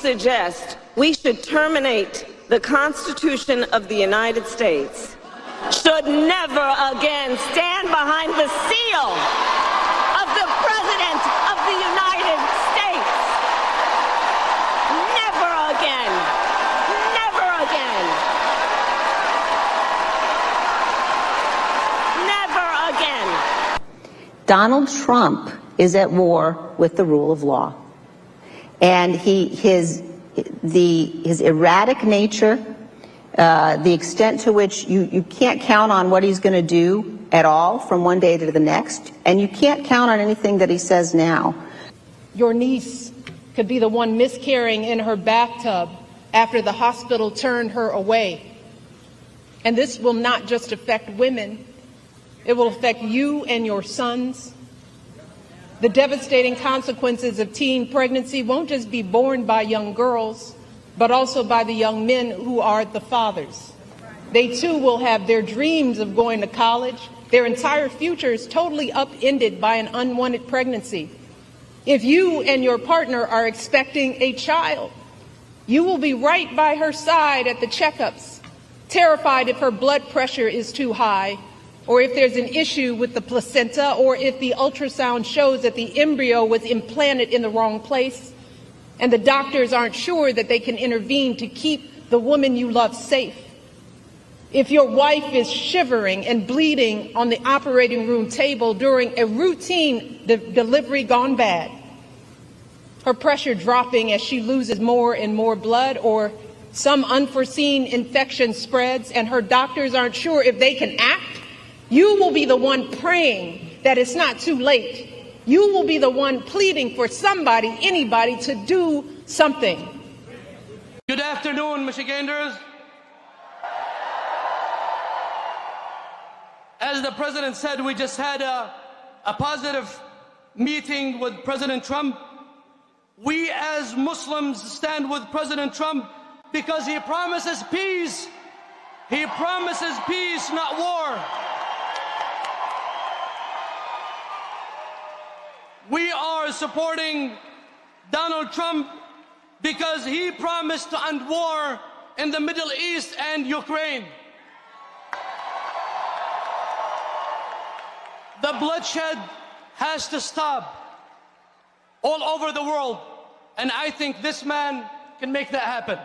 suggest we should terminate the Constitution of the United States should never again stand behind the seal of the President of the United States. Never again. Never again. Never again. Donald Trump is at war with the rule of law. And his erratic nature, the extent to which you can't count on what he's going to do at all from one day to the next, and you can't count on anything that he says now. Your niece could be the one miscarrying in her bathtub after the hospital turned her away. And this will not just affect women, it will affect you and your sons. The devastating consequences of teen pregnancy won't just be borne by young girls, but also by the young men who are the fathers. They too will have their dreams of going to college, their entire futures totally upended by an unwanted pregnancy. If you and your partner are expecting a child, you will be right by her side at the checkups, terrified if her blood pressure is too high, or if there's an issue with the placenta, or if the ultrasound shows that the embryo was implanted in the wrong place, and the doctors aren't sure that they can intervene to keep the woman you love safe. If your wife is shivering and bleeding on the operating room table during a routine delivery gone bad, her pressure dropping as she loses more and more blood, or some unforeseen infection spreads and her doctors aren't sure if they can act, you will be the one praying that it's not too late. You will be the one pleading for somebody, anybody, to do something. Good afternoon, Michiganders. As the president said, we just had a positive meeting with President Trump. We as Muslims stand with President Trump because he promises peace. He promises peace, not war. We are supporting Donald Trump because he promised to end war in the Middle East and Ukraine. The bloodshed has to stop all over the world, and I think this man can make that happen.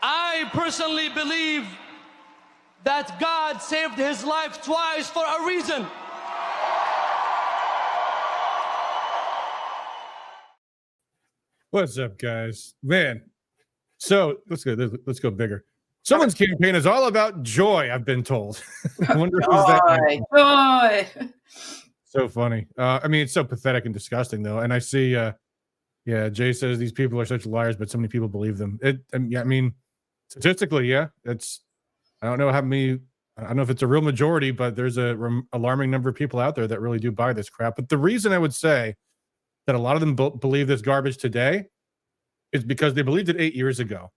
I personally believe that God saved his life twice for a reason. What's up, guys? Man, so let's go bigger. Someone's campaign is all about joy, I've been told. I wonder who's that. Joy. So funny. I mean, it's so pathetic and disgusting, though. And I see, yeah, Jay says these people are such liars, but so many people believe them. I mean, statistically, yeah, I don't know how many. I don't know if it's a real majority, but there's a alarming number of people out there that really do buy this crap. But the reason I would say that a lot of them believe this garbage today is because they believed it 8 years ago,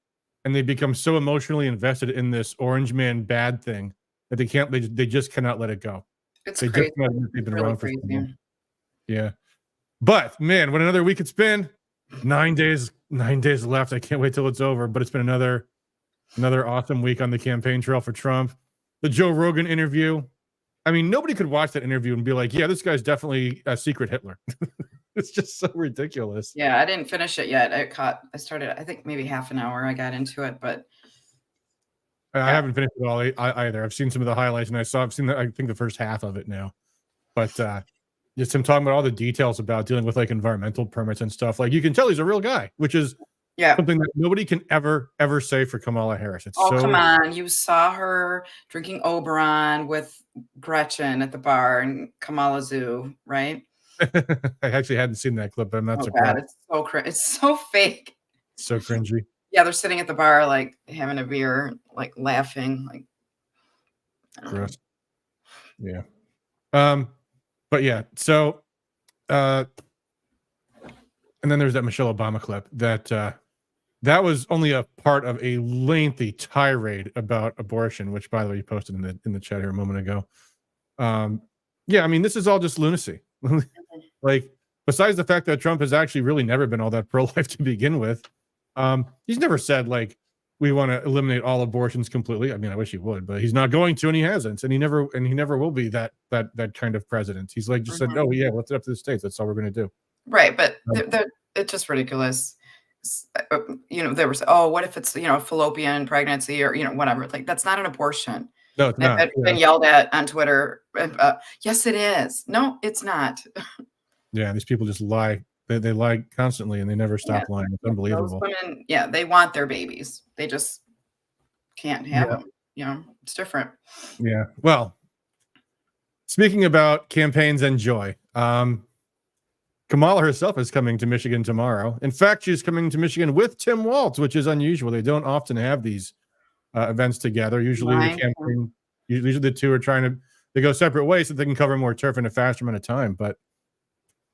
and they become so emotionally invested in this orange man bad thing that they just cannot let it go. It's they crazy. Just cannot, they've been really wrong for crazy. so long. Yeah, but man, what another week it's been. 9 days left. I can't wait till it's over. But it's been another awesome week on the campaign trail for Trump. The Joe Rogan interview. I mean, nobody could watch that interview and be like, yeah, this guy's definitely a secret Hitler. It's just so ridiculous. Yeah, I didn't finish it yet. I started, I think maybe half an hour I got into it, but I haven't finished it all either. I've seen some of the highlights, and I've seen I think the first half of it now. But just him talking about all the details about dealing with like environmental permits and stuff. Like, you can tell he's a real guy, which is something that nobody can ever say for Kamala Harris. It's come on. You saw her drinking Oberon with Gretchen at the bar in Kamala Zoo, right? I actually hadn't seen that clip, but I'm not surprised. It's so fake. So cringy. Yeah, they're sitting at the bar, like having a beer, like laughing, like gross. Yeah. But yeah, so and then there's that Michelle Obama clip that was only a part of a lengthy tirade about abortion, which, by the way, you posted in the chat here a moment ago. Yeah, I mean, this is all just lunacy. Like, besides the fact that Trump has actually really never been all that pro-life to begin with, he's never said like we want to eliminate all abortions completely. I mean, I wish he would, but he's not going to, and he hasn't, and he never will be that kind of president. He's like just said, oh yeah, well, it's up to the states. That's all we're going to do. Right, but it's just ridiculous. There was, oh, what if it's, fallopian pregnancy or, whatever. Like, that's not an abortion. No, it's not. I've been yelled at on Twitter. Yes, it is. No, it's not. Yeah, these people just lie. They lie constantly, and they never stop lying. It's unbelievable. Those women, they want their babies. They just can't have them. It's different. Yeah. Well, speaking about campaigns and joy, Kamala herself is coming to Michigan tomorrow. In fact, she's coming to Michigan with Tim Walz, which is unusual. They don't often have these events together. Usually, usually the two are they go separate ways so they can cover more turf in a faster amount of time. But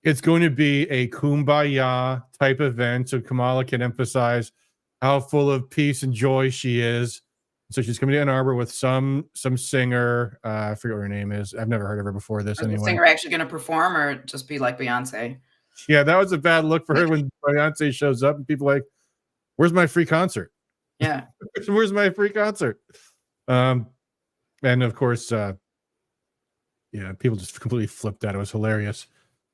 it's going to be a kumbaya type event, so Kamala can emphasize how full of peace and joy she is. So she's coming to Ann Arbor with some singer. I forget what her name is. I've never heard of her before this. Anyway, the singer actually going to perform or just be like Beyonce? Yeah, that was a bad look for her when Beyonce shows up and people are like, "Where's my free concert?" Yeah, where's my free concert? And of course, people just completely flipped out. It was hilarious.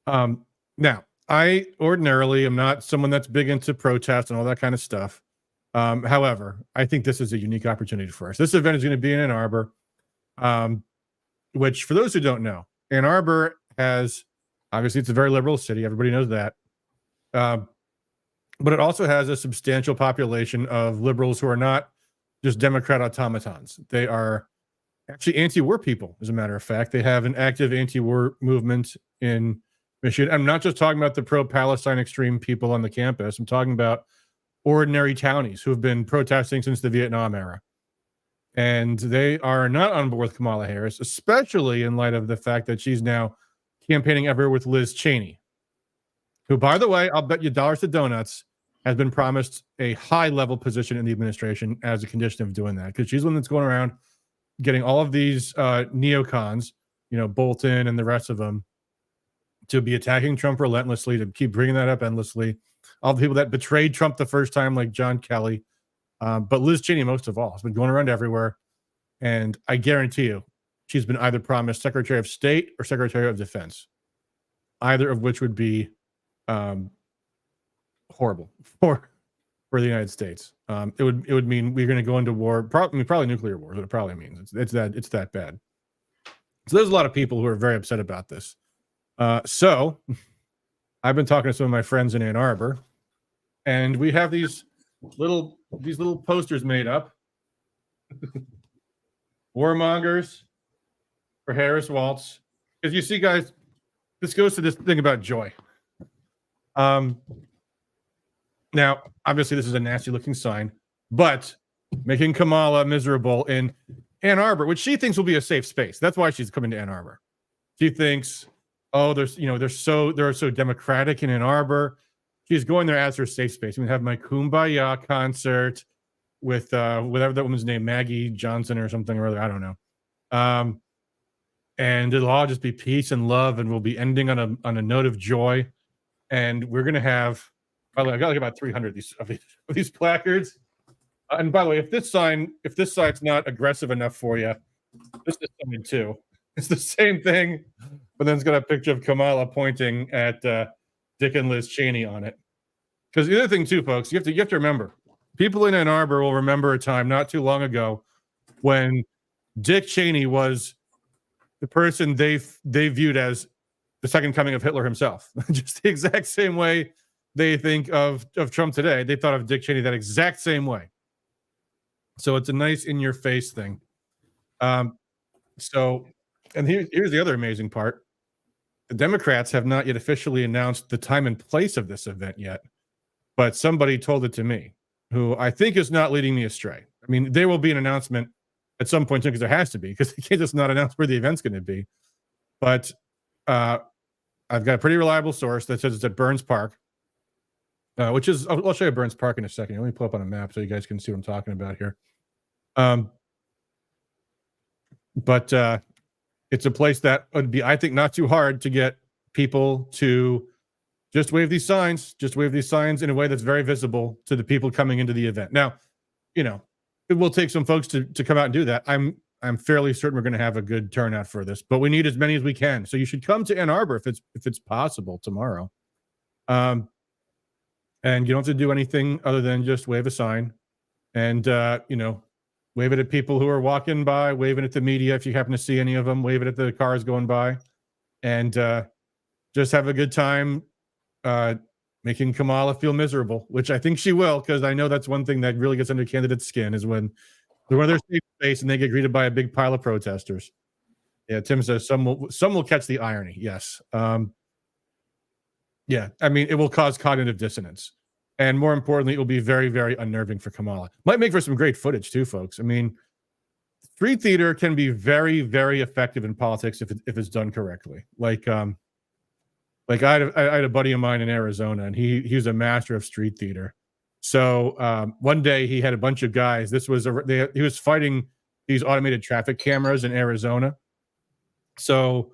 Now, I ordinarily am not someone that's big into protest and all that kind of stuff. However, I think this is a unique opportunity for us. This event is going to be in Ann Arbor, which, for those who don't know, Ann Arbor has, obviously, it's a very liberal city. Everybody knows that. But it also has a substantial population of liberals who are not just Democrat automatons. They are actually anti-war people, as a matter of fact. They have an active anti-war movement in Michigan. I'm not just talking about the pro-Palestine extreme people on the campus. I'm talking about ordinary townies who have been protesting since the Vietnam era. And they are not on board with Kamala Harris, especially in light of the fact that she's now campaigning everywhere with Liz Cheney, who, by the way, I'll bet you dollars to donuts, has been promised a high-level position in the administration as a condition of doing that, because she's the one that's going around getting all of these neocons, Bolton and the rest of them, to be attacking Trump relentlessly, to keep bringing that up endlessly. All the people that betrayed Trump the first time, like John Kelly, but Liz Cheney, most of all, has been going around everywhere. And I guarantee you, she's been either promised Secretary of State or Secretary of Defense, either of which would be horrible for the United States. It would mean we're going to go into war, probably nuclear war. Is what it probably means. It's that bad. So there's a lot of people who are very upset about this. So I've been talking to some of my friends in Ann Arbor, and we have these little posters made up. Warmongers for Harris Walz. Because you see, guys, this goes to this thing about joy. Now, obviously, this is a nasty looking sign, but making Kamala miserable in Ann Arbor, which she thinks will be a safe space. That's why she's coming to Ann Arbor. She thinks, oh, they're so democratic in Ann Arbor. She's going there as her safe space. I'm gonna have my Kumbaya concert with whatever that woman's name, Maggie Johnson or something or other. I don't know. And it'll all just be peace and love, and we'll be ending on a note of joy. And we're gonna have, by the way, I got like about 300 of these placards. And by the way, if this sign's not aggressive enough for you, this is something too. It's the same thing, but then it's got a picture of Kamala pointing at Dick and Liz Cheney on it. Because the other thing too, folks, you have to remember, people in Ann Arbor will remember a time not too long ago when Dick Cheney was the person they viewed as the second coming of Hitler himself. Just the exact same way they think of Trump today. They thought of Dick Cheney that exact same way. So it's a nice in-your-face thing. And here's the other amazing part. The Democrats have not yet officially announced the time and place of this event yet, but somebody told it to me, who I think is not leading me astray. I mean, there will be an announcement at some point, because there has to be, because they can't just not announce where the event's going to be. But I've got a pretty reliable source that says it's at Burns Park, which is, I'll show you Burns Park in a second. Let me pull up on a map so you guys can see what I'm talking about here. But it's a place that would be, I think, not too hard to get people to just wave these signs in a way that's very visible to the people coming into the event. Now, you know, it will take some folks to come out and do that. I'm fairly certain we're going to have a good turnout for this, but we need as many as we can. So you should come to Ann Arbor if it's possible tomorrow. And you don't have to do anything other than just wave a sign and, you know, wave it at people who are walking by, wave it at the media if you happen to see any of them, wave it at the cars going by, and just have a good time making Kamala feel miserable, which I think she will, because I know that's one thing that really gets under candidates' skin is when they're in their safe space and they get greeted by a big pile of protesters. Yeah, Tim says some will catch the irony. Yes. Yeah, I mean, it will cause cognitive dissonance. And more importantly, it will be very, very unnerving for Kamala. Might make for some great footage too, folks. I mean, street theater can be very, very effective in politics if it's done correctly. Like I had a buddy of mine in Arizona, and he was a master of street theater. So one day he had a bunch of guys. He was fighting these automated traffic cameras in Arizona. So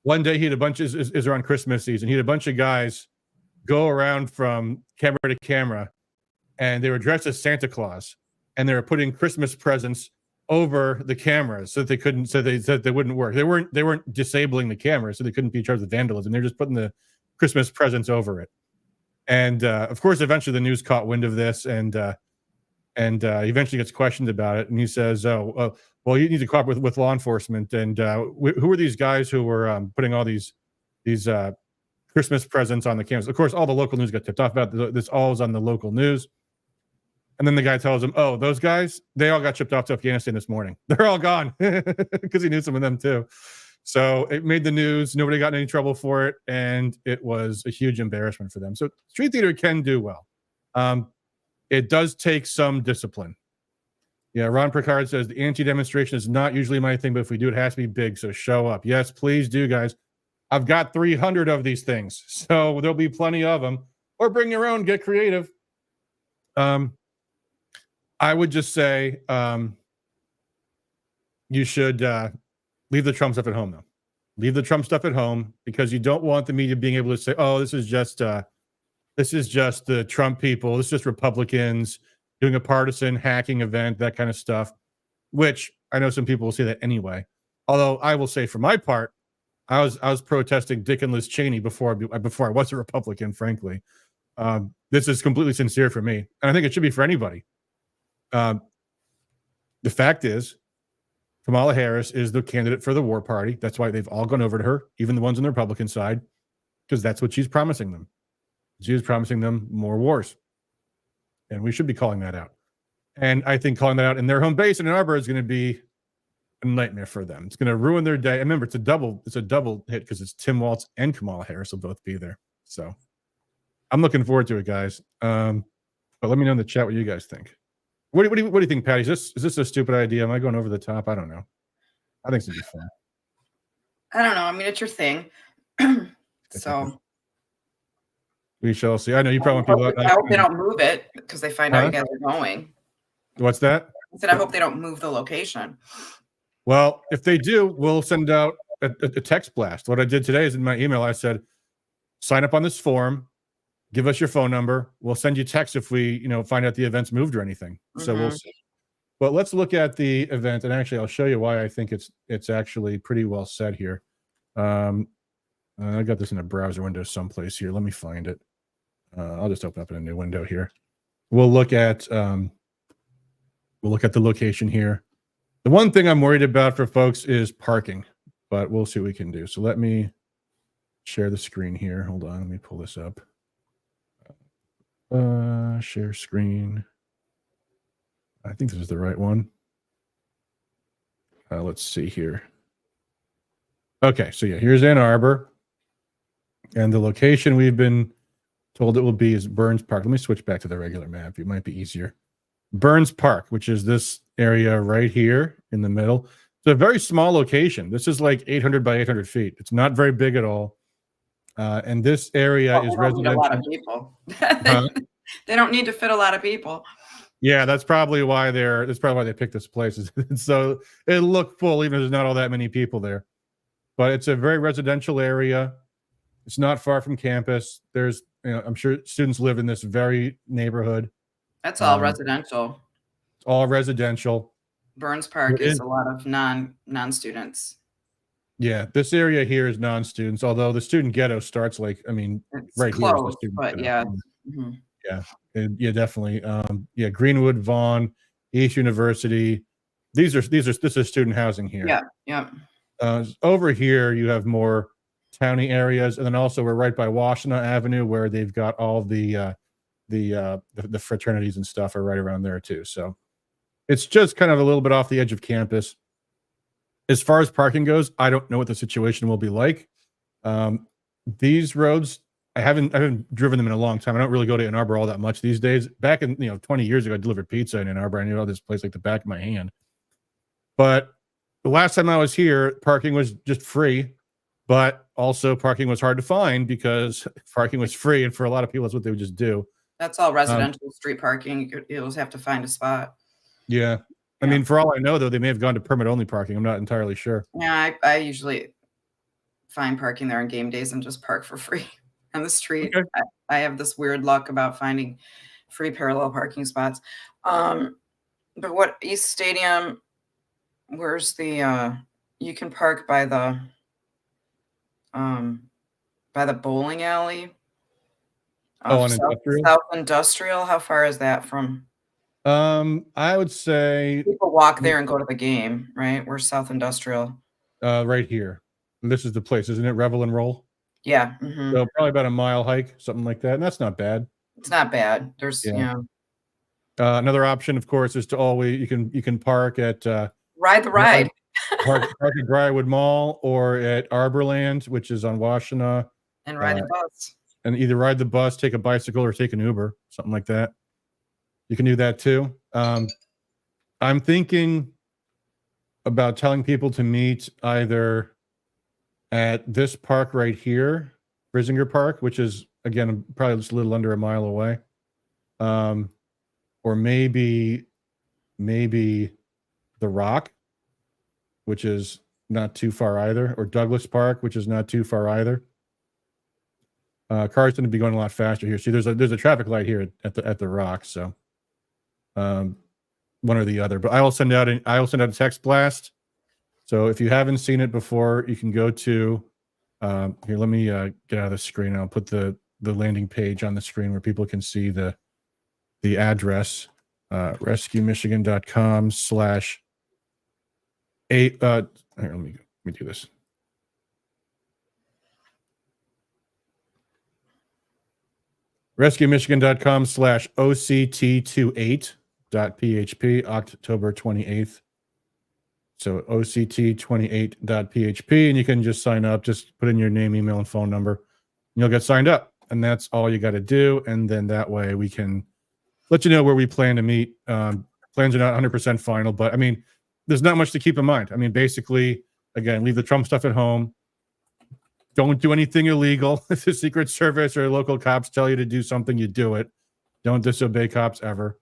one day he had a bunch is around Christmas season. He had a bunch of guys go around from camera to camera, and they were dressed as Santa Claus, and they were putting Christmas presents over the cameras so that they wouldn't work. They weren't disabling the cameras so they couldn't be charged with vandalism. They're just putting the Christmas presents over it. And of course, eventually the news caught wind of this, and he eventually gets questioned about it. And he says, "Oh, well, you need to cooperate with law enforcement." And who are these guys who were putting all these Christmas presents on the cameras? Of course, all the local news got tipped off about this. All is on the local news. And then the guy tells him, "Oh, those guys, they all got shipped off to Afghanistan this morning. They're all gone," because he knew some of them too. So it made the news. Nobody got in any trouble for it, and it was a huge embarrassment for them. So street theater can do well. It does take some discipline. Yeah, Ron Picard says the anti-demonstration is not usually my thing, but if we do, it has to be big. So show up. Yes, please do, guys. I've got 300 of these things, so there'll be plenty of them. Or bring your own. Get creative. I would just say you should leave the Trump stuff at home, though. Leave the Trump stuff at home, because you don't want the media being able to say, "Oh, this is just the Trump people. This is just Republicans doing a partisan hacking event," that kind of stuff. Which I know some people will say that anyway. Although I will say, for my part, I was protesting Dick and Liz Cheney before I was a Republican. Frankly, this is completely sincere for me, and I think it should be for anybody. The fact is, Kamala Harris is the candidate for the war party. That's why they've all gone over to her, even the ones on the Republican side, because that's what she's promising them. She is promising them more wars. And we should be calling that out. And I think calling that out in their home base in Ann Arbor is going to be a nightmare for them. It's going to ruin their day. And remember, it's a double hit, because it's Tim Walz and Kamala Harris will both be there. So I'm looking forward to it, guys. But let me know in the chat what you guys think. What do you think, Patty? Is this a stupid idea? Am I going over the top? I don't know. I think it's going to be fun. I don't know. I mean, it's your thing. So we shall see. I know you probably want people. I hope they don't move it, because they find out you guys are going. What's that? I said, I hope they don't move the location. Well, if they do, we'll send out a text blast. What I did today is, in my email, I said, sign up on this form, give us your phone number. We'll send you text if we, find out the event's moved or anything. So we'll see. But let's look at the event, and actually, I'll show you why I think it's actually pretty well set here. I got this in a browser window someplace here. Let me find it. I'll just open up in a new window here. We'll look at the location here. The one thing I'm worried about for folks is parking, but we'll see what we can do. So let me share the screen here. Hold on, let me pull this up. Share screen. I think this is the right one. Let's see here. Okay, so yeah, here's Ann Arbor. And the location we've been told it will be is Burns Park. Let me switch back to the regular map. It might be easier. Burns Park, which is this area right here in the middle. It's a very small location. This is like 800 by 800 feet. It's not very big at all. And this area is residential. A lot of people. They don't need to fit a lot of people. Yeah, that's probably why they picked this place. So it looked full, even if there's not all that many people there. But it's a very residential area. It's not far from campus. There's, I'm sure students live in this very neighborhood. That's all residential. It's all residential. Burns Park is a lot of non-students. Yeah, this area here is non-students, although the student ghetto starts like, It's right close, here is the student but ghetto. yeah. Yeah, definitely. Greenwood, Vaughan, East University. This is student housing here. Yeah. Over here, you have more towny areas, and then also we're right by Washtenaw Avenue, where they've got all the fraternities and stuff are right around there too. So it's just kind of a little bit off the edge of campus. As far as parking goes, I don't know what the situation will be like. These roads, I haven't driven them in a long time. I don't really go to Ann Arbor all that much these days. Back in 20 years ago, I delivered pizza in Ann Arbor. I knew all this place like the back of my hand. But the last time I was here, parking was just free, but also parking was hard to find because parking was free, and for a lot of people, that's what they would just do. That's all residential street parking. You'll just have to find a spot. Yeah. I mean, for all I know, though, they may have gone to permit-only parking. I'm not entirely sure. Yeah, I usually find parking there on game days and just park for free on the street. Okay. I have this weird luck about finding free parallel parking spots. But what East Stadium? Where's the? You can park by the bowling alley. On Industrial? South Industrial. How far is that from? I would say People walk there and go to the game, right? Where's South Industrial? right here. And this is the place, isn't it? Revel and Roll. Yeah. So probably about a mile hike, something like that. And that's not bad. It's not bad. There's another option, of course, is to always you can park at ride the ride. park at Briarwood Mall or at Arborland, which is on Washtenaw, And ride the bus. and either ride the bus, take a bicycle, or take an Uber, something like that. You can do that too. I'm thinking about telling people to meet either at this park right here, Brisinger Park, which is, again, probably just a little under a mile away. Or maybe the Rock, which is not too far either, or Douglas Park, which is not too far either. Cars tend to be going a lot faster here. See, there's a traffic light here at the Rock, so one or the other. But I will send out a text blast. So if you haven't seen it before, you can go to here. Let me get out of the screen. I'll put the landing page on the screen where people can see the address. rescuemichigan.com/8. Here, let me do this. rescuemichigan.com/OCT28.php, October 28th. So OCT28.php, and you can just sign up. Just put in your name, email, and phone number, and you'll get signed up. And that's all you got to do. And then that way we can let you know where we plan to meet. Plans are not 100% final, but I mean, there's not much to keep in mind. I mean, basically, again, leave the Trump stuff at home. Don't do anything illegal. If the Secret Service or local cops tell you to do something, you do it. Don't disobey cops ever.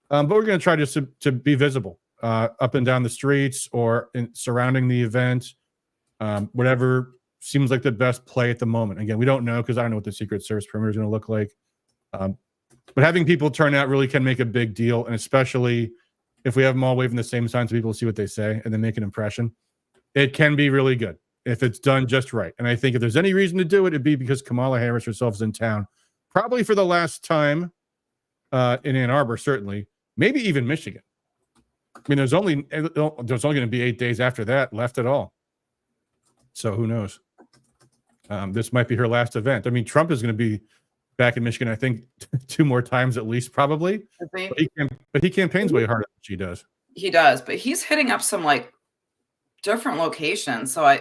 But we're going to try to be visible up and down the streets or surrounding the event, whatever seems like the best play at the moment. Again, we don't know because I don't know what the Secret Service perimeter is going to look like. But having people turn out really can make a big deal, and especially if we have them all waving the same signs, so people see what they say and then make an impression. It can be really good if it's done just right. And I think if there's any reason to do it, it'd be because Kamala Harris herself is in town, probably for the last time in Ann Arbor, certainly, maybe even Michigan. I mean, there's only going to be 8 days after that left at all. So who knows? This might be her last event. I mean, Trump is going to be back in Michigan, I think, 2 more times at least, probably. But he campaigns way harder than she does. He does, but he's hitting up some like different locations. So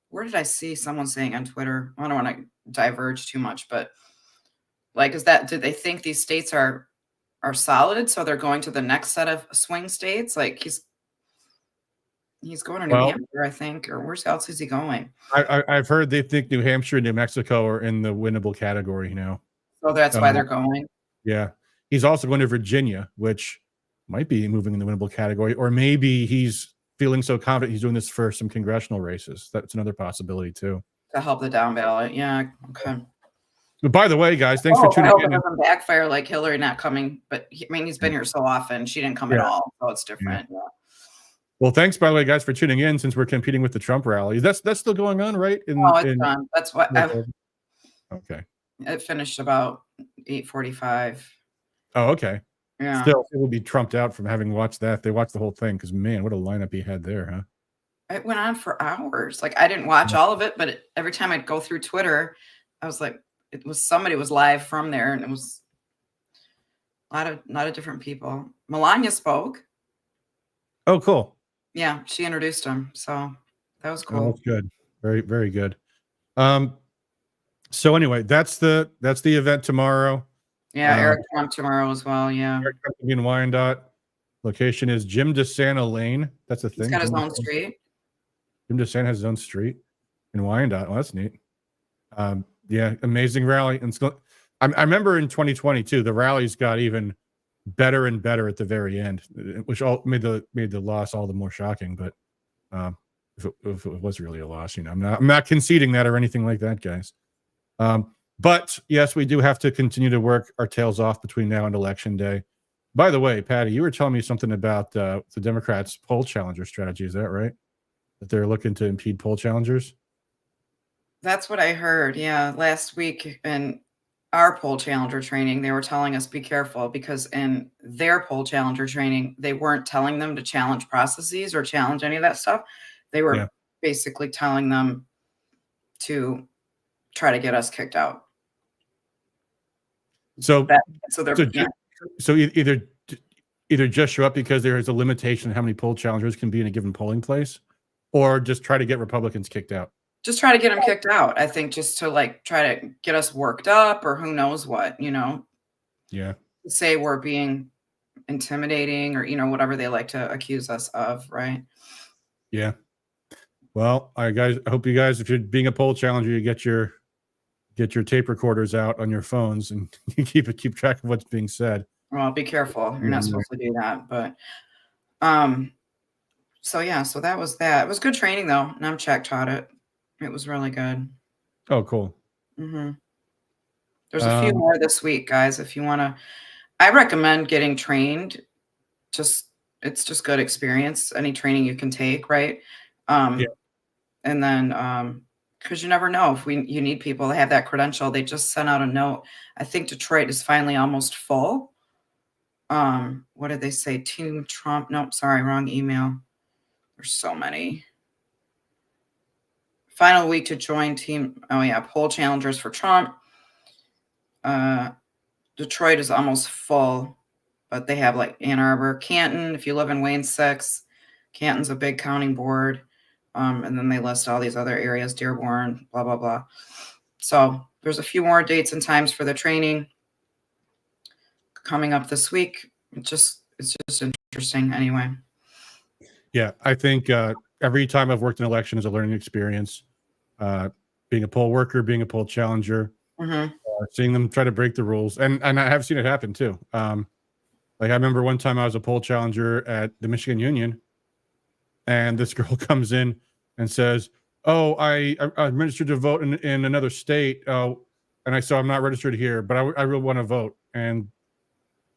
where did I see someone saying on Twitter? I don't want to diverge too much, but like, did they think these states are solid? So they're going to the next set of swing states? Like he's going to New Hampshire, I think, or where else is he going? I've heard they think New Hampshire and New Mexico are in the winnable category now. So that's why they're going. Yeah. He's also going to Virginia, which might be moving in the winnable category, or maybe he's feeling so confident he's doing this for some congressional races. That's another possibility too. to help the down ballot. Yeah. Okay. But by the way, guys, thanks for I tuning hope it in. doesn't backfire like Hillary not coming, but I mean, he's been here so often. She didn't come at Yeah. all, so it's different. Yeah. Well, thanks, by the way, guys, for tuning in since we're competing with the Trump rally. That's still going on, right? Oh, it's done. That's what Okay. it finished about 8:45. Oh, okay. Yeah. Still, it will be trumped out from having watched that. They watched the whole thing because, man, what a lineup he had there, huh? It went on for hours. Like I didn't watch all of it, but every time I'd go through Twitter, I was like, it was somebody was live from there, and it was a lot of different people. Melania spoke. Oh, cool. Yeah, she introduced him, so that was Oh, cool. that's good. Very, very good. So anyway, that's the event tomorrow. Yeah, Eric Trump tomorrow as well. Yeah, Eric Trump will be in Wyandotte. Location is Jim DeSanta Lane. That's a thing. he's got his Jim own DeSanta. street. Jim DeSanta has his own street in Wyandotte. Well, that's neat. Yeah, amazing rally. And I remember in 2022, the rallies got even better and better at the very end, which all made the loss all the more shocking. But if it was really a loss, I'm not conceding that or anything like that, guys. But yes, we do have to continue to work our tails off between now and Election Day. By the way, Patty, you were telling me something about the Democrats' poll challenger strategy. Is that right? That they're looking to impede poll challengers? That's what I heard. Yeah, last week in our poll challenger training, they were telling us be careful because in their poll challenger training, they weren't telling them to challenge processes or challenge any of that stuff. They were basically telling them to try to get us kicked out. So they're either just show up because there is a limitation on how many poll challengers can be in a given polling place, or just try to get Republicans kicked out. Just try to get them kicked out. I think just to like try to get us worked up or who knows what, Yeah. Say we're being intimidating or, whatever they like to accuse us of. Right. Yeah. Well, all right, guys, I hope you guys, if you're being a poll challenger, you get your tape recorders out on your phones and you keep track of what's being said. Well, be careful. You're not supposed to do that. But, so that was that. It was good training though. Namchak taught it. It was really good. Oh, cool. Mm-hmm. There's a few more this week, guys. If you want to, I recommend getting trained. It's just good experience. Any training you can take, right? And then, because you never know if you need people to have that credential. They just sent out a note. I think Detroit is finally almost full. What did they say? Team Trump? Nope, sorry, wrong email. There's so many. Final week to join team. Oh yeah, poll challengers for Trump. Detroit is almost full, but they have like Ann Arbor, Canton. If you live in Wayne 6, Canton's a big counting board. And then they list all these other areas, Dearborn, blah, blah, blah. So there's a few more dates and times for the training coming up this week. It's just interesting anyway. Yeah, I think every time I've worked in election is a learning experience. Being a poll worker, being a poll challenger, seeing them try to break the rules. And I have seen it happen too. Like I remember one time I was a poll challenger at the Michigan Union, and this girl comes in and says, "Oh, I'm registered to vote in another state, and I'm not registered here, but I really want to vote." And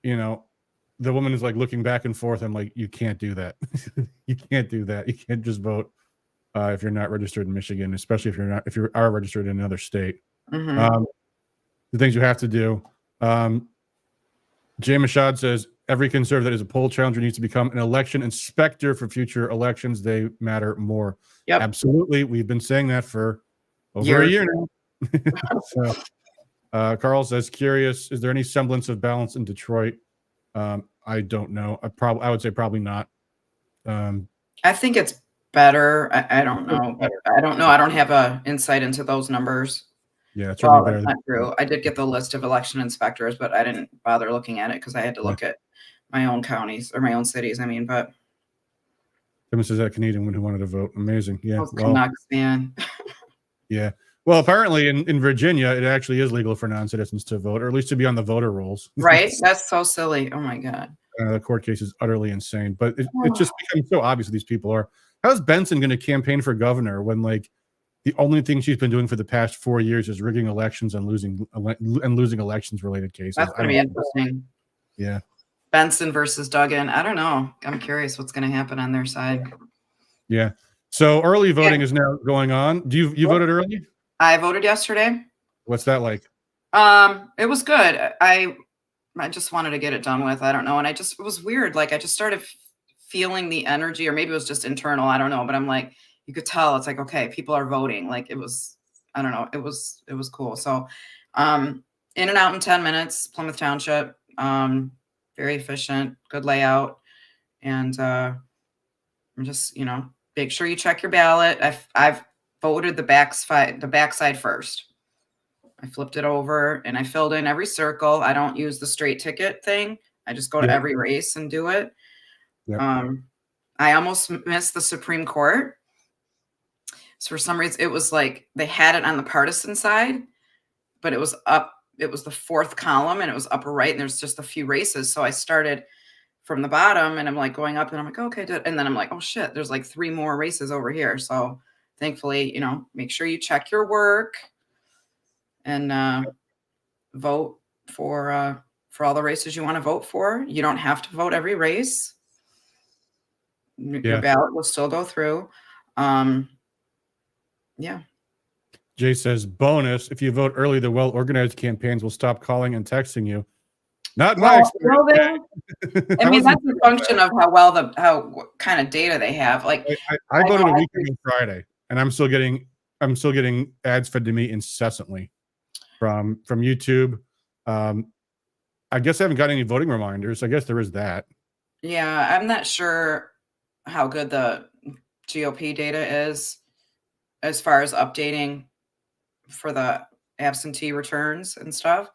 the woman is like looking back and forth. I'm like, "You can't do that. You can't do that. You can't just vote if you're not registered in Michigan, especially if you are registered in another state." The things you have to do. Jay Mashad says every conservative that is a poll challenger needs to become an election inspector for future elections. They matter more. Yep. Absolutely. We've been saying that for over a year now. So, Carl says, curious, is there any semblance of balance in Detroit? I don't know. I would say probably not. I think it's better. I don't know. I don't know. I don't have a insight into those numbers. Yeah, it's really better. That's not true. I did get the list of election inspectors, but I didn't bother looking at it because I had to look at my own counties or my own cities. But Tim says that Canadian who wanted to vote. Amazing. Yeah. Canucks, man. Yeah. Well, apparently in Virginia, it actually is legal for non-citizens to vote, or at least to be on the voter rolls. Right? That's so silly. Oh my God. The court case is utterly insane, but it just becomes so obvious these people are. How's Benson going to campaign for governor when the only thing she's been doing for the past 4 years is rigging elections and losing elections related cases. That's going to be interesting. Yeah. Benson versus Duggan. I don't know. I'm curious what's going to happen on their side. Yeah. So early voting is now going on. Do you voted early? I voted yesterday. What's that like? It was good. I just wanted to get it done with. I don't know. And it was weird. Like I just started feeling the energy, or maybe it was just internal. I don't know. But I'm like, you could tell it's like, okay, people are voting. Like it was, I don't know. It was cool. So, in and out in 10 minutes, Plymouth Township, very efficient, good layout. And, I'm just, make sure you check your ballot. I've voted the backside first. I flipped it over and I filled in every circle. I don't use the straight ticket thing. I just go to every race and do it. Yep. I almost missed the Supreme Court. So for some reason, it was like they had it on the partisan side, but it was up. It was the fourth column and it was upper right. And there's just a few races. So I started from the bottom and I'm like going up and I'm like, okay. And then I'm like, oh shit, there's like 3 more races over here. So thankfully, make sure you check your work and vote for all the races you want to vote for. You don't have to vote every race. Your ballot will still go through. Yeah. Jay says, bonus, if you vote early, the well-organized campaigns will stop calling and texting you. Not my experience. I mean, that's a function of what kind of data they have. Like I voted a week ago Friday, and I'm still getting ads fed to me incessantly from YouTube. I guess I haven't got any voting reminders. I guess there is that. Yeah, I'm not sure how good the GOP data is as far as updating for the absentee returns and stuff.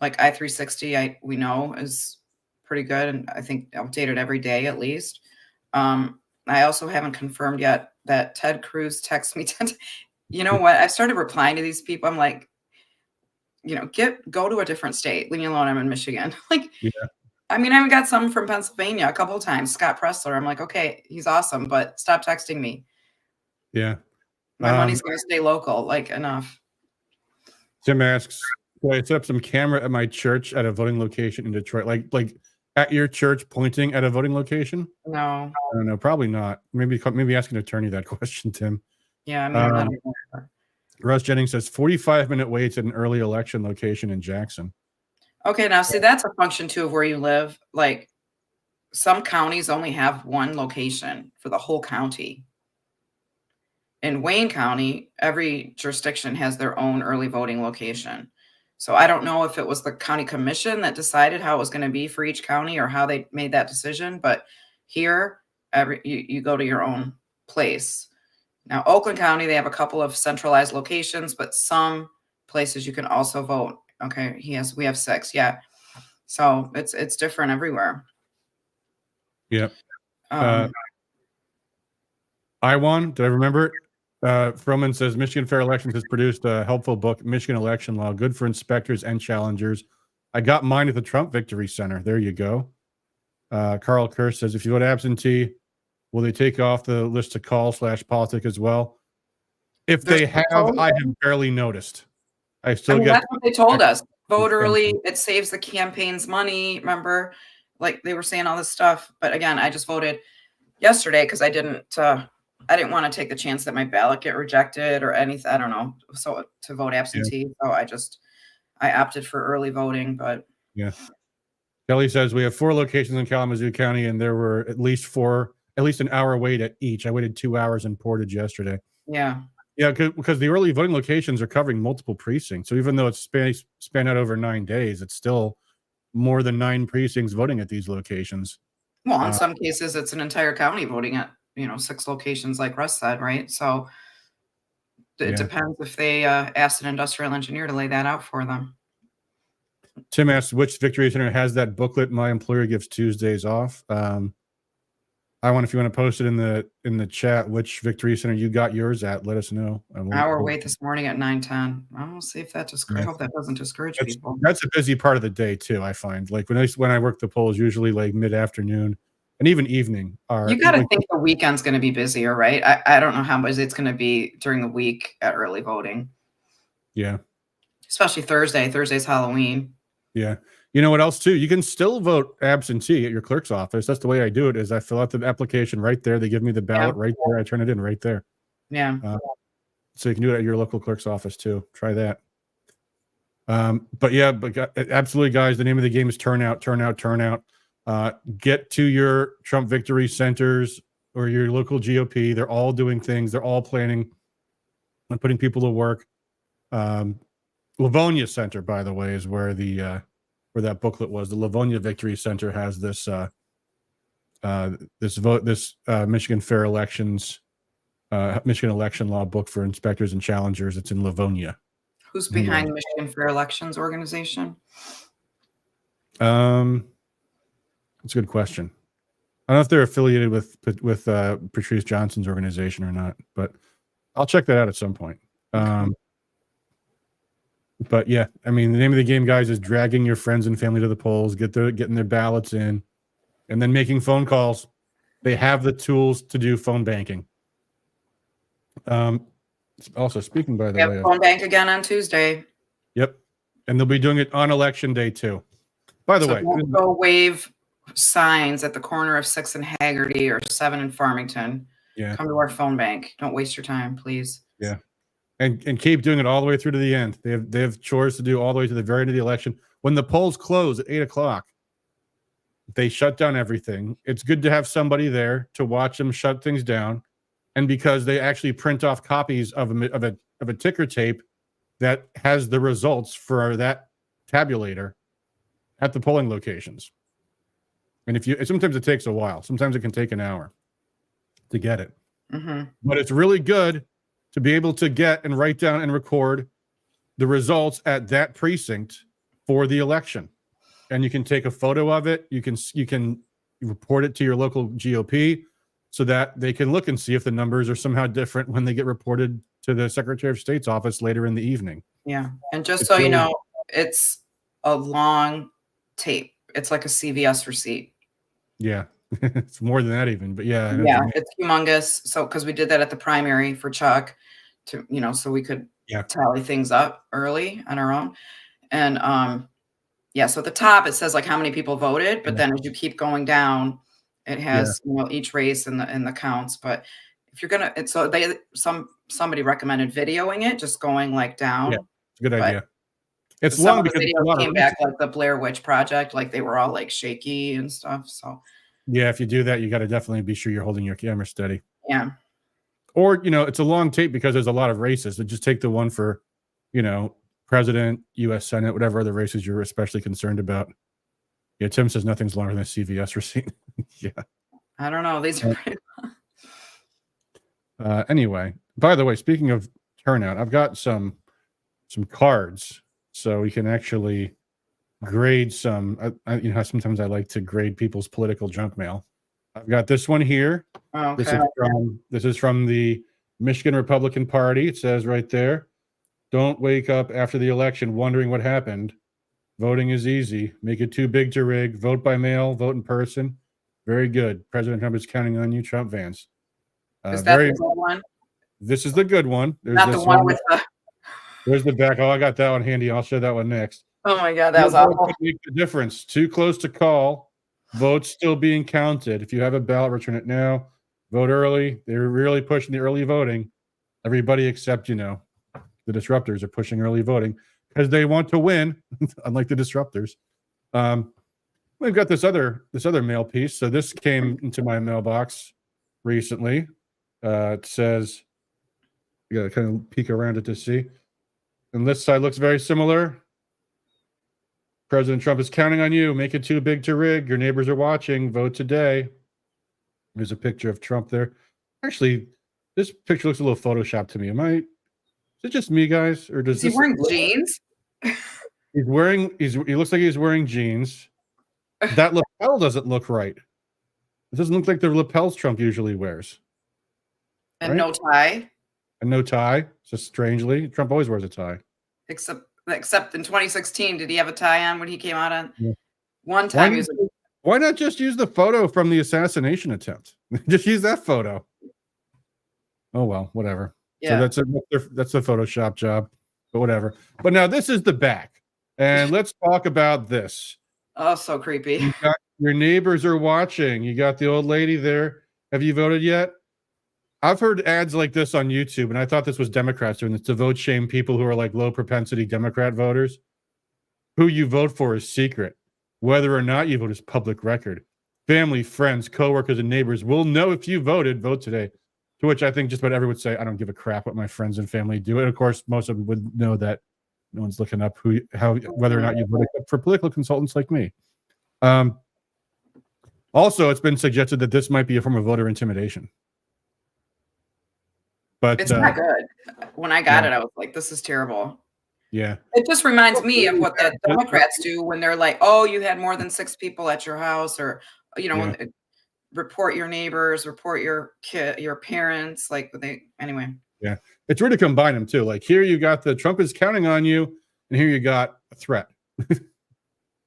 Like I-360, we know is pretty good, and I think updated every day at least. I also haven't confirmed yet that Ted Cruz texts me. You know what? I started replying to these people. I'm like, go to a different state. Leave me alone. I'm in Michigan. I mean, I've got some from Pennsylvania a couple of times. Scott Pressler. I'm like, okay, he's awesome, but stop texting me. Yeah. My money's going to stay local. Like, enough. Tim asks, "Can I set up some camera at my church at a voting location in Detroit? Like at your church pointing at a voting location?" No. I don't know. Probably not. Maybe ask an attorney that question, Tim. Yeah, I mean, I'm not aware. Russ Jennings says 45-minute waits at an early election location in Jackson. Okay, now see, that's a function too of where you live. Like some counties only have one location for the whole county. In Wayne County, every jurisdiction has their own early voting location. So I don't know if it was the county commission that decided how it was going to be for each county or how they made that decision. But here, you go to your own place. Now, Oakland County, they have a couple of centralized locations, but some places you can also vote. Okay, we have 6. Yeah. So it's different everywhere. Yep. I won. Did I remember it? Froman says Michigan Fair Elections has produced a helpful book, Michigan Election Law, good for inspectors and challengers. I got mine at the Trump Victory Center. There you go. Carl Kirsch says, if you vote absentee, will they take off the list to call/politic as well? If they have, I have barely noticed. I still get. That's what they told us. Vote early. It saves the campaign's money. Remember, like they were saying all this stuff. But again, I just voted yesterday because I didn't want to take the chance that my ballot get rejected or anything. I don't know. So to vote absentee. Yeah. So I opted for early voting, but yeah. Kelly says we have 4 locations in Kalamazoo County and there were at least an hour wait at each. I waited 2 hours in Portage yesterday. Yeah. Yeah. Because the early voting locations are covering multiple precincts. So even though it's spanned out over 9 days, it's still more than 9 precincts voting at these locations. Well, in some cases it's an entire county voting at 6 locations like Russ said, right? So it depends if they asked an industrial engineer to lay that out for them. Tim asks which Victory Center has that booklet. My employer gives Tuesdays off. I wonder if you want to post it in the chat which Victory Center you got yours at. Let us know. Hour wait this morning at 9:10. I'll see if that I hope that doesn't discourage people. That's a busy part of the day too. I find like when I work the polls, usually like mid-afternoon, and even evening are. You got to think the weekend's going to be busier, right? I don't know how much it's going to be during the week at early voting. Yeah. Especially Thursday. Thursday's Halloween. Yeah. You know what else too? You can still vote absentee at your clerk's office. That's the way I do it. Is I fill out the application right there. They give me the ballot right there. I turn it in right there. Yeah. So you can do it at your local clerk's office too. Try that. But yeah, absolutely, guys. The name of the game is turnout, turnout, turnout. Get to your Trump victory centers or your local GOP. They're all doing things. They're all planning on putting people to work. Livonia Center, by the way, is where the where that booklet was. The Livonia Victory Center has this Michigan Fair Elections, Michigan election law book for inspectors and challengers. It's in Livonia. Who's behind the Michigan Fair Elections organization? That's a good question. I don't know if they're affiliated with Patrice Johnson's organization or not, but I'll check that out at some point. But yeah, I mean, the name of the game, guys, is dragging your friends and family to the polls, getting their ballots in, and then making phone calls. They have the tools to do phone banking. Also, speaking by the way, phone bank again on Tuesday. Yep, and they'll be doing it on election day too. By the way, don't go wave signs at the corner of 6th and Haggerty or 7 in Farmington. Yeah, come to our phone bank. Don't waste your time, please. Yeah. And keep doing it all the way through to the end. They have chores to do all the way to the very end of the election. When the polls close at 8 o'clock, they shut down everything. It's good to have somebody there to watch them shut things down, and because they actually print off copies of a ticker tape that has the results for that tabulator at the polling locations. And sometimes it takes a while. Sometimes it can take an hour to get it. Mm-hmm. But it's really good to be able to get and write down and record the results at that precinct for the election. And you can take a photo of it. You can report it to your local GOP so that they can look and see if the numbers are somehow different when they get reported to the Secretary of State's office later in the evening. Yeah. And just so you know, it's a long tape. It's like a CVS receipt. Yeah. It's more than that even, but yeah. Yeah, it's humongous. So, because we did that at the primary for Chuck to, so we could tally things up early on our own. And so at the top it says like how many people voted, but then as you keep going down, it has each race and the counts. But if you're gonna, somebody recommended videoing it, just going like down. Yeah, it's a good idea. It's some long of the because video came back like the Blair Witch Project, like they were all like shaky and stuff. So yeah, if you do that, you got to definitely be sure you're holding your camera steady. Yeah. Or, it's a long tape because there's a lot of races. So just take the one for, president, U.S. Senate, whatever other races you're especially concerned about. Yeah, Tim says nothing's longer than a CVS receipt. Yeah. I don't know. These are pretty anyway, by the way, speaking of turnout, I've got some cards so we can actually grade some. How sometimes I like to grade people's political junk mail. I've got this one here. Oh, okay. This is from the Michigan Republican Party. It says right there, "Don't wake up after the election wondering what happened. Voting is easy. Make it too big to rig. Vote by mail. Vote in person. Very good. President Trump is counting on you, Trump fans." Is that the good one? This is the good one. There's not the one with the. There's the back. Oh, I got that one handy. I'll show that one next. Oh my God, that was awful. Make the difference. Too close to call. Votes still being counted. If you have a ballot, return it now. Vote early. They're really pushing the early voting. Everybody except, the disruptors are pushing early voting because they want to win, unlike the disruptors. We've got this other mail piece. So this came into my mailbox recently. It says, you got to kind of peek around it to see. And this side looks very similar. President Trump is counting on you. Make it too big to rig. Your neighbors are watching. Vote today. There's a picture of Trump there. Actually, this picture looks a little Photoshopped to me. Is it just me, guys? Or does he wearing jeans? He looks like he's wearing jeans. That lapel doesn't look right. It doesn't look like the lapels Trump usually wears. And right? no tie. And no tie. Just strangely, Trump always wears a tie. Except in 2016, did he have a tie on when he came out on? Yeah. One time he was Why not just use the photo from the assassination attempt? Just use that photo. Oh well, whatever. Yeah. So that's a Photoshop job, but whatever. But now this is the back, and let's talk about this. Oh, so creepy. Your neighbors are watching. You got the old lady there. Have you voted yet? I've heard ads like this on YouTube, and I thought this was Democrats doing this to vote shame people who are like low propensity Democrat voters. Who you vote for is secret. Whether or not you vote is public record. Family, friends, coworkers, and neighbors will know if you voted. Vote today. To which I think just about everyone would say, I don't give a crap what my friends and family do. And of course, most of them would know that no one's looking up whether or not you voted, except for political consultants like me. Also, it's been suggested that this might be a form of voter intimidation. But it's not good. When I got it, I was like, this is terrible. Yeah. It just reminds me of what the Democrats do when they're like, oh, you had more than 6 people at your house, or, report your neighbors, report your parents. Like anyway. Yeah. It's weird to combine them too. Like here you got the Trump is counting on you, and here you got a threat.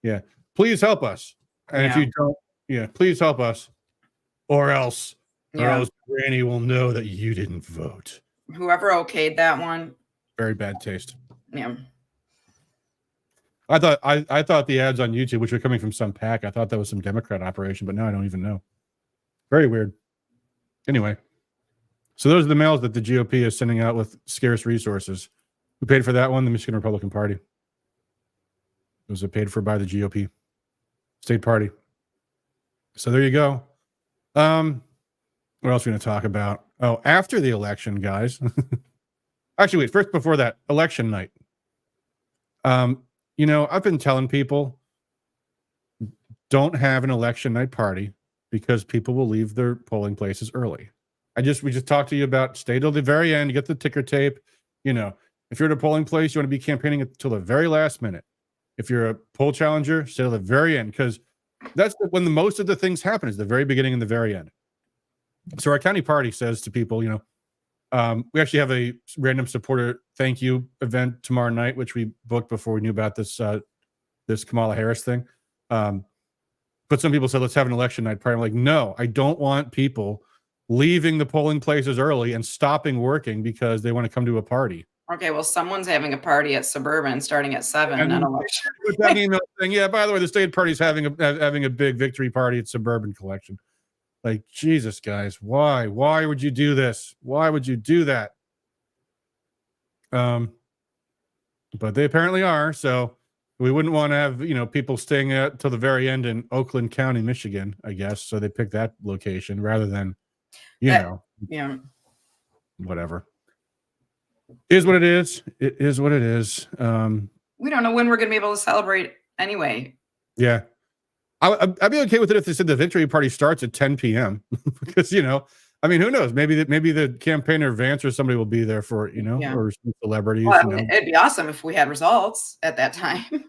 Yeah. Please help us. And if you don't, please help us. Or else Granny will know that you didn't vote. Whoever okayed that one. Very bad taste. Yeah. I thought the ads on YouTube, which were coming from some PAC, I thought that was some Democrat operation, but now I don't even know. Very weird. Anyway, so those are the mails that the GOP is sending out with scarce resources. Who paid for that one? The Michigan Republican Party. Those are paid for by the GOP state party. So there you go. What else are we going to talk about? Oh, after the election, guys. Actually, wait, first before that, election night. I've been telling people don't have an election night party because people will leave their polling places early. We just talked to you about stay till the very end, get the ticker tape. If you're at a polling place, you want to be campaigning until the very last minute. If you're a poll challenger, stay till the very end, because that's when the most of the things happen, is the very beginning and the very end. So our county party says to people, we actually have a random supporter thank you event tomorrow night, which we booked before we knew about this Kamala Harris thing. But some people said, let's have an election night party. I'm like, no, I don't want people leaving the polling places early and stopping working because they want to come to a party. Okay, well, someone's having a party at Suburban starting at 7. And election. With that email saying, yeah, by the way, the state party's having a big victory party at Suburban Collection. Like, Jesus, guys, why? Why would you do this? Why would you do that? But they apparently are. So we wouldn't want to have, people staying till the very end in Oakland County, Michigan, I guess. So they picked that location rather than, whatever. Is what it is. It is what it is. We don't know when we're going to be able to celebrate anyway. Yeah. I'd be okay with it if they said the victory party starts at 10 p.m. because, who knows? Maybe the campaigner Vance or somebody will be there for, or some celebrities. Well, it'd be awesome if we had results at that time.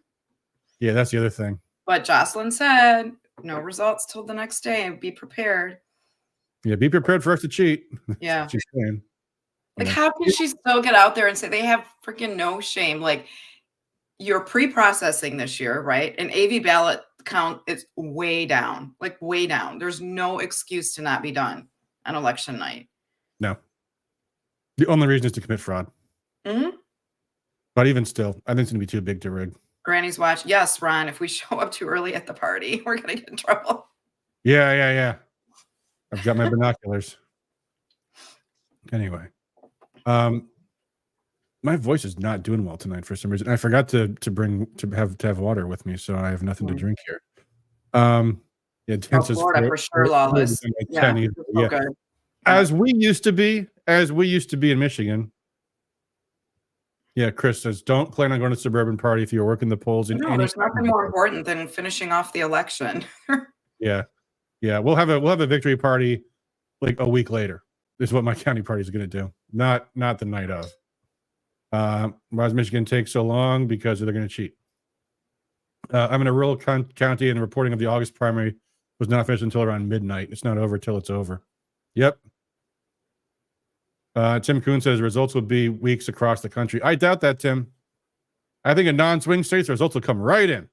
Yeah, that's the other thing. But Jocelyn said no results till the next day and be prepared. Yeah, be prepared for us to cheat. Yeah. She's saying. Like, how can she still get out there and say they have freaking no shame? Like, you're pre-processing this year, right? An AV ballot count is way down, like way down. There's no excuse to not be done on election night. No. The only reason is to commit fraud. Mm-hmm. But even still, I think it's going to be too big to rig. Granny's watch. Yes, Ron, if we show up too early at the party, we're going to get in trouble. Yeah. I've got my binoculars. Anyway. My voice is not doing well tonight for some reason. I forgot to have water with me, so I have nothing to drink here. Florida for sure, lawless. Yeah. Good. As we used to be in Michigan. Yeah, Chris says, don't plan on going to Suburban Party if you're working the polls. There's nothing more important than finishing off the election. Yeah. We'll have a victory party like a week later. This is what my county party is going to do. Not the night of. Why does Michigan take so long? Because they're going to cheat. I'm in a rural county, and the reporting of the August primary was not finished until around midnight. It's not over till it's over. Yep. Tim Kuhn says results will be weeks across the country. I doubt that, Tim. I think in non-swing states, results will come right in.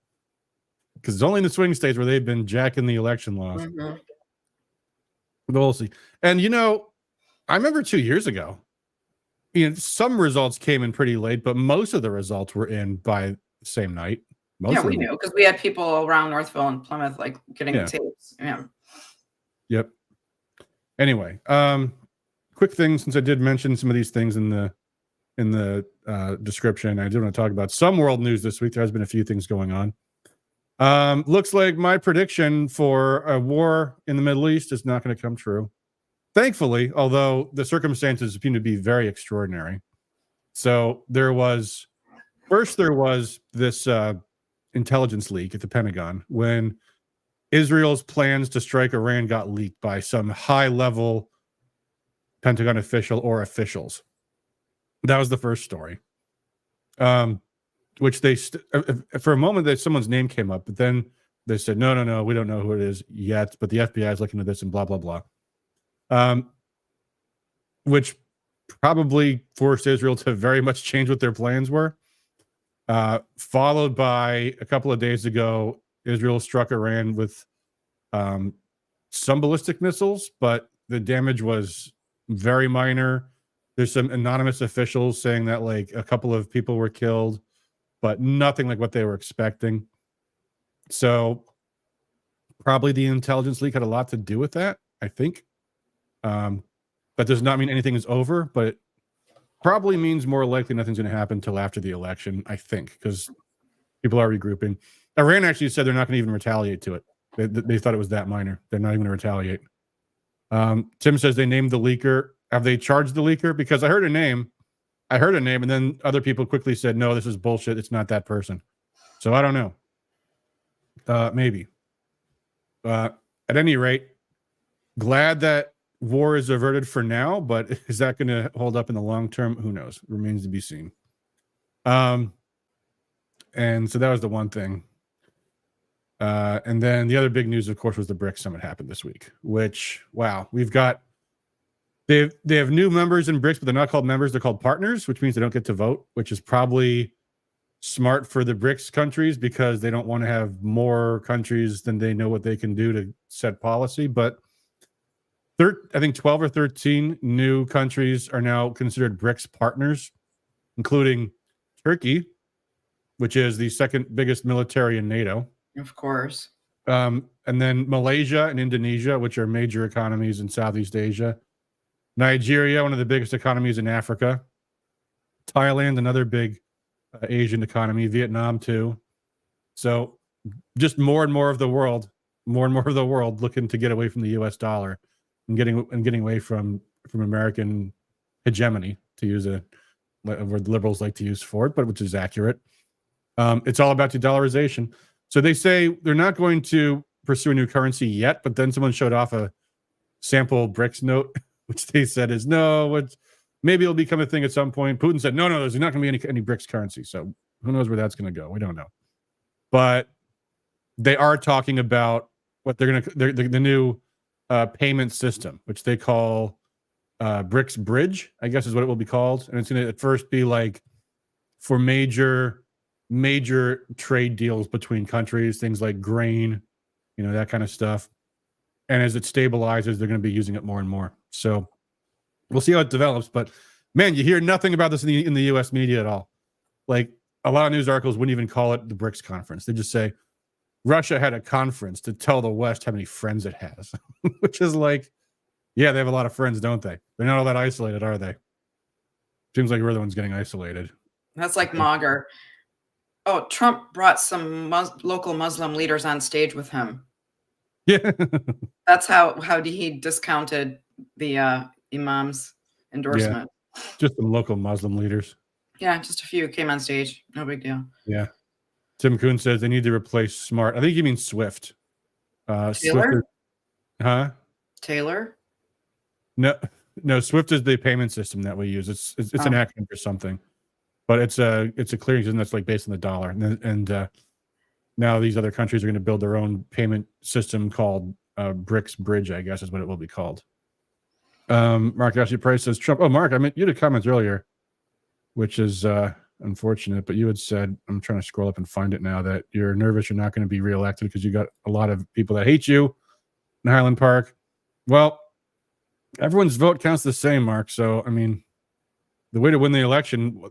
because it's only in the swing states where they've been jacking the election laws. Mhm. But we'll see. And I remember 2 years ago, some results came in pretty late, but most of the results were in by the same night. Most Yeah, of we them. knew because we had people around Northville and Plymouth like getting Yeah. the tapes. Yeah. Yep. Anyway, quick thing, since I did mention some of these things in the description, I did want to talk about some world news this week. There has been a few things going on. Looks like my prediction for a war in the Middle East is not going to come true. Thankfully, although the circumstances seem to be very extraordinary. So there was this intelligence leak at the Pentagon when Israel's plans to strike Iran got leaked by some high-level Pentagon official or officials. That was the first story. Which they for a moment that someone's name came up, but then they said no, we don't know who it is yet, but the FBI is looking at this and blah blah blah. Which probably forced Israel to very much change what their plans were. Followed by a couple of days ago, Israel struck Iran with some ballistic missiles, but the damage was very minor. There's some anonymous officials saying that like a couple of people were killed, but nothing like what they were expecting. So probably the intelligence leak had a lot to do with that, I think. That does not mean anything is over, but it probably means more likely nothing's going to happen until after the election, I think, because people are regrouping. Iran actually said they're not going to even retaliate to it. They thought it was that minor. They're not even going to retaliate. Tim says they named the leaker. Have they charged the leaker? Because I heard a name, and then other people quickly said, no, this is bullshit. It's not that person. So I don't know. Maybe. At any rate, glad that war is averted for now, but is that going to hold up in the long term? Who knows? Remains to be seen. And so that was the one thing. And then the other big news, of course, was the BRICS summit happened this week, which, wow, we've got, they have new members in BRICS, but they're not called members. They're called partners, which means they don't get to vote, which is probably smart for the BRICS countries because they don't want to have more countries than they know what they can do to set policy. But I think 12 or 13 new countries are now considered BRICS partners, including Turkey, which is the second biggest military in NATO. Of course. And then Malaysia and Indonesia, which are major economies in Southeast Asia. Nigeria, one of the biggest economies in Africa. Thailand, another big Asian economy. Vietnam, too. So just more and more of the world looking to get away from the U.S. dollar and getting away from American hegemony, to use a word liberals like to use for it, but which is accurate. It's all about de-dollarization. So they say they're not going to pursue a new currency yet, but then someone showed off a sample BRICS note, which they said is maybe it'll become a thing at some point. Putin said, no, there's not going to be any BRICS currency. So who knows where that's going to go? We don't know. But they are talking about what the new payment system, which they call BRICS Bridge, I guess is what it will be called. And it's going to at first be like for major trade deals between countries, things like grain, that kind of stuff. And as it stabilizes, they're going to be using it more and more. So we'll see how it develops. But man, you hear nothing about this in the U.S. media at all. Like a lot of news articles wouldn't even call it the BRICS conference. They just say Russia had a conference to tell the West how many friends it has, which is like, yeah, they have a lot of friends, don't they? They're not all that isolated, are they? Seems like we're the ones getting isolated. That's like Mager. Oh, Trump brought some local Muslim leaders on stage with him. Yeah. That's how he discounted the imam's endorsement. Yeah. Just some local Muslim leaders. Yeah, just a few came on stage. No big deal. Yeah. Tim Kuhn says they need to replace Smart. I think you mean Swift. Taylor? Huh? Taylor? No, Swift is the payment system that we use. It's an acronym for something. But it's a clearing system that's like based on the dollar. And now these other countries are going to build their own payment system called BRICS Bridge, I guess is what it will be called. Mark Ashley Price says Trump. Oh, Mark, I meant you had comments earlier, which is I unfortunate. But you had said, I'm trying to scroll up and find it now, that you're nervous you're not going to be reelected because you got a lot of people that hate you in Highland Park. Well, everyone's vote counts the same, Mark. So, I mean, the way to win the election,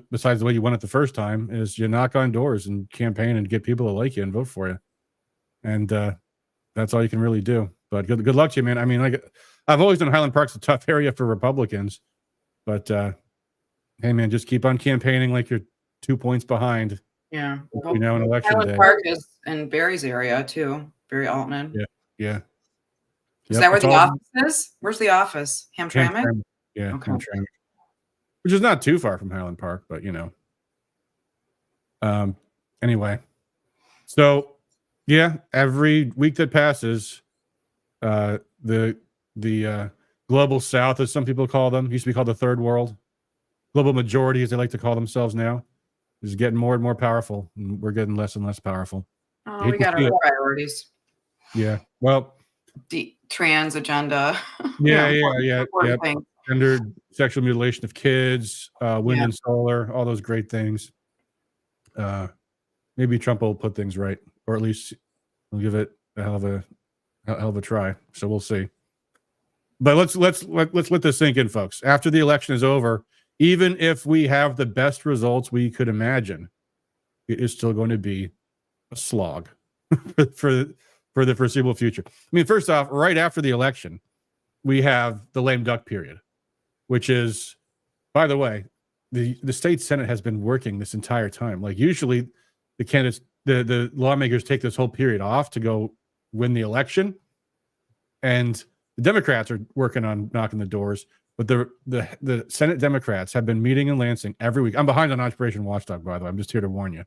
besides the way you won it the first time, is you knock on doors and campaign and get people to like you and vote for you. And that's all you can really do. But good luck to you, man. I mean, like, I've always known Highland Park's a tough area for Republicans. But, hey, man, just keep on campaigning like you're 2 points behind. Yeah. You know, in election Highland day. Park is in Barry's area, too. Barry Altman. Yeah. Is that where the office is? Where's the office? Hamtramck? Yeah, Okay. Hamtramck. Which is not too far from Highland Park, but you know. Anyway, so yeah, every week that passes, the global South, as some people call them, used to be called the Third World, global majority, as they like to call themselves now, is getting more and more powerful, and we're getting less and less powerful. Oh, we got our priorities. Yeah. Well, the trans agenda. Yeah. Thing. Gendered sexual mutilation of kids, wind and solar, all those great things. Maybe Trump will put things right, or at least he'll give it a hell of a try. So we'll see. But let's let this sink in, folks. After the election is over, even if we have the best results we could imagine, it is still going to be a slog for the foreseeable future. I mean, first off, right after the election, we have the lame duck period, which is, by the way, the state Senate has been working this entire time. Like, usually the candidates, the lawmakers take this whole period off to go win the election, and the Democrats are working on knocking the doors. But the Senate Democrats have been meeting in Lansing every week. I'm behind on Operation Watchdog, by the way. I'm just here to warn you.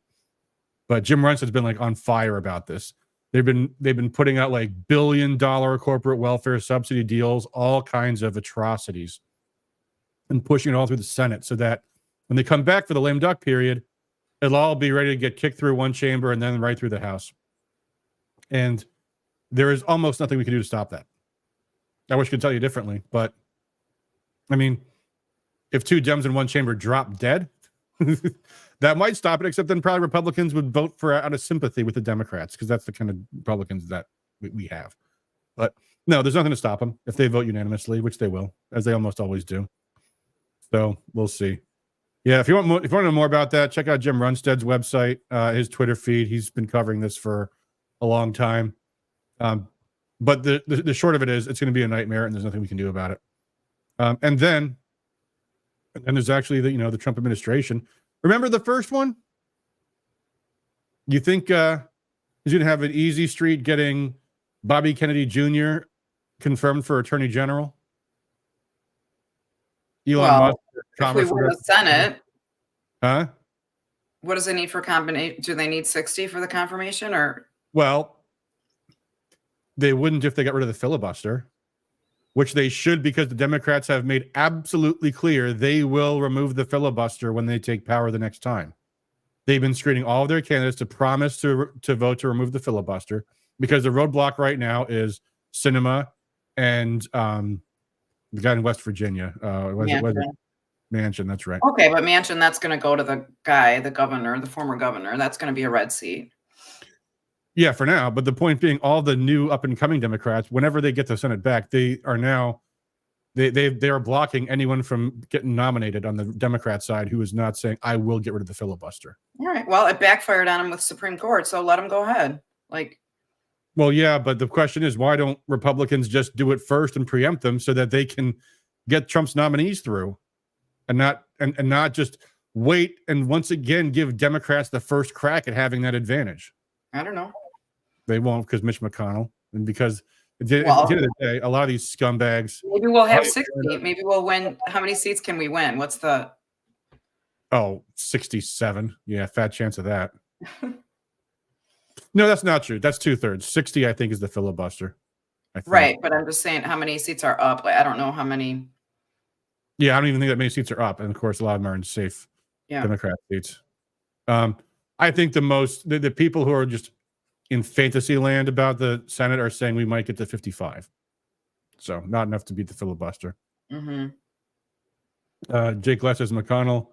But Jim Runce has been like on fire about this. They've been putting out like $1 billion corporate welfare subsidy deals, all kinds of atrocities, and pushing it all through the Senate so that when they come back for the lame duck period, it'll all be ready to get kicked through one chamber and then right through the House. And there is almost nothing we can do to stop that. I wish I could tell you differently, but I mean, if 2 Dems in one chamber drop dead, that might stop it, except then probably Republicans would vote for out of sympathy with the Democrats, because that's the kind of Republicans that we have. But no, there's nothing to stop them if they vote unanimously, which they will, as they almost always do. So we'll see. Yeah, if you want to know more about that, check out Jim Runstead's website, his Twitter feed. He's been covering this for a long time. But the short of it is, it's going to be a nightmare, and there's nothing we can do about it. And then there's actually the Trump administration. Remember the first one? You think he's going to have an easy street getting Bobby Kennedy Jr. confirmed for Attorney General? Elon Musk. If we win the Senate, huh? What does it need for combination? Do they need 60 for the confirmation, or? Well, they wouldn't if they got rid of the filibuster, which they should, because the Democrats have made absolutely clear they will remove the filibuster when they take power the next time. They've been screening all of their candidates to promise to vote to remove the filibuster, because the roadblock right now is Sinema and the guy in West Virginia. Manchin, that's right. Okay, but Manchin, that's going to go to the governor, the former governor. That's going to be a red seat. Yeah, for now. But the point being, all the new up and coming Democrats, whenever they get the Senate back, they are now they are blocking anyone from getting nominated on the Democrat side who is not saying, I will get rid of the filibuster. All right. Well, it backfired on him with Supreme Court, so let him go ahead. Well, yeah, but the question is, why don't Republicans just do it first and preempt them so that they can get Trump's nominees through, and not just wait and once again give Democrats the first crack at having that advantage? I don't know. They won't, because Mitch McConnell, and because at the end of the day, a lot of these scumbags. Maybe we'll have 60. Maybe we'll win. How many seats can we win? What's the? 67. Yeah, fat chance of that. No, that's not true. That's 2/3. 60, I think, is the filibuster. Right, but I'm just saying, how many seats are up? I don't know how many. Yeah, I don't even think that many seats are up, and of course, a lot of them are in safe Democrat seats. I think the people who are just in fantasy land about the Senate are saying we might get to 55. So not enough to beat the filibuster. Mm-hmm. Jake Less says McConnell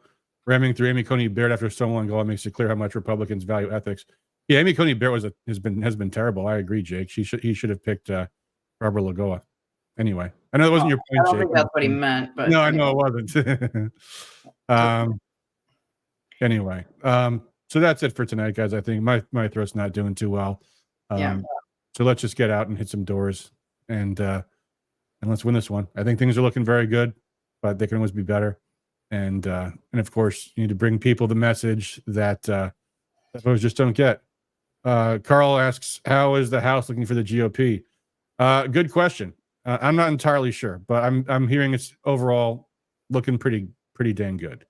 ramming through Amy Coney Barrett after so long ago makes it clear how much Republicans value ethics. Yeah, Amy Coney Barrett has been terrible. I agree, Jake. He should have picked Barbara Lagoa. Anyway, I know that wasn't your point, I don't Jake. think that's what he meant, but No, I know it wasn't. Anyway, so that's it for tonight, guys. I think my throat's not doing too well. Yeah. So let's just get out and hit some doors and let's win this one. I think things are looking very good, but they can always be better. And of course, you need to bring people the message that voters just don't get. Carl asks, how is the House looking for the GOP? Good question. I'm not entirely sure, but I'm hearing it's overall looking pretty dang good.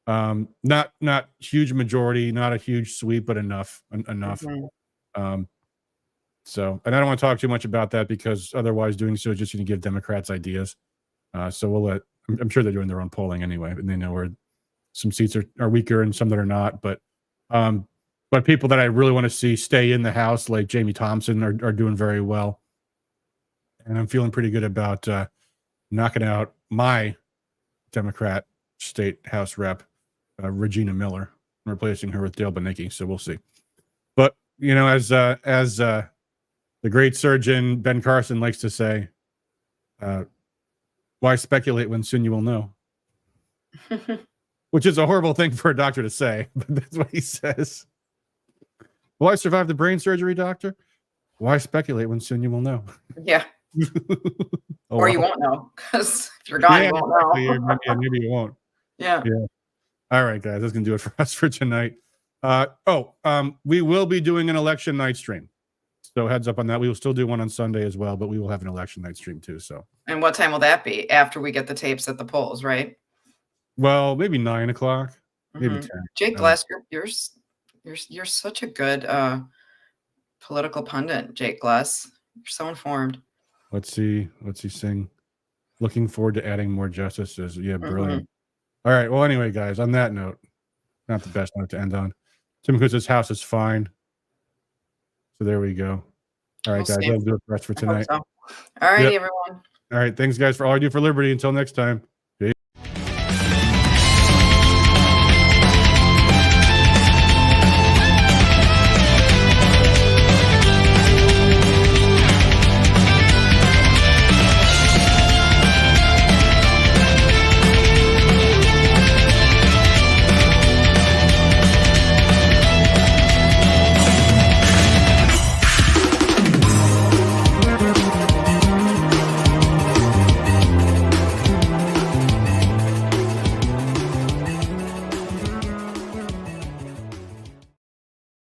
Not huge majority, not a huge sweep, but enough. Mm-hmm. So, and I don't want to talk too much about that because otherwise doing so is just going to give Democrats ideas. So we'll let, I'm sure they're doing their own polling anyway, and they know where some seats are weaker and some that are not. But people that I really want to see stay in the House, like Jamie Thompson, are doing very well. And I'm feeling pretty good about knocking out my Democrat state House rep, Regina Miller, and replacing her with Dale Banicki. So we'll see. But, you know, as the great surgeon Ben Carson likes to say, why speculate when soon you will know? Which is a horrible thing for a doctor to say, but that's what he says. Will I survive the brain surgery, doctor? Why speculate when soon you will know? Yeah. Or you won't know, because if you're gone, you won't know. Maybe you won't. Yeah. All right, guys, that's gonna do it for us for tonight. We will be doing an election night stream, so heads up on that. We will still do one on Sunday as well, but we will have an election night stream too. So, and what time will that be? After we get the tapes at the polls, right? Well, maybe 9 o'clock, maybe 10. Jake Glass, you're such a good political pundit, Jake Glass. You're so informed. Let's see sing. Looking forward to adding more justices. Yeah, brilliant. All right. Well, anyway, guys, on that note, not the best note to end on. Tim Cruz's house is fine. So there we go. All right, guys, that'll do it for us for tonight. All righty, everyone. All right. Thanks, guys, for all you do for liberty. Until next time.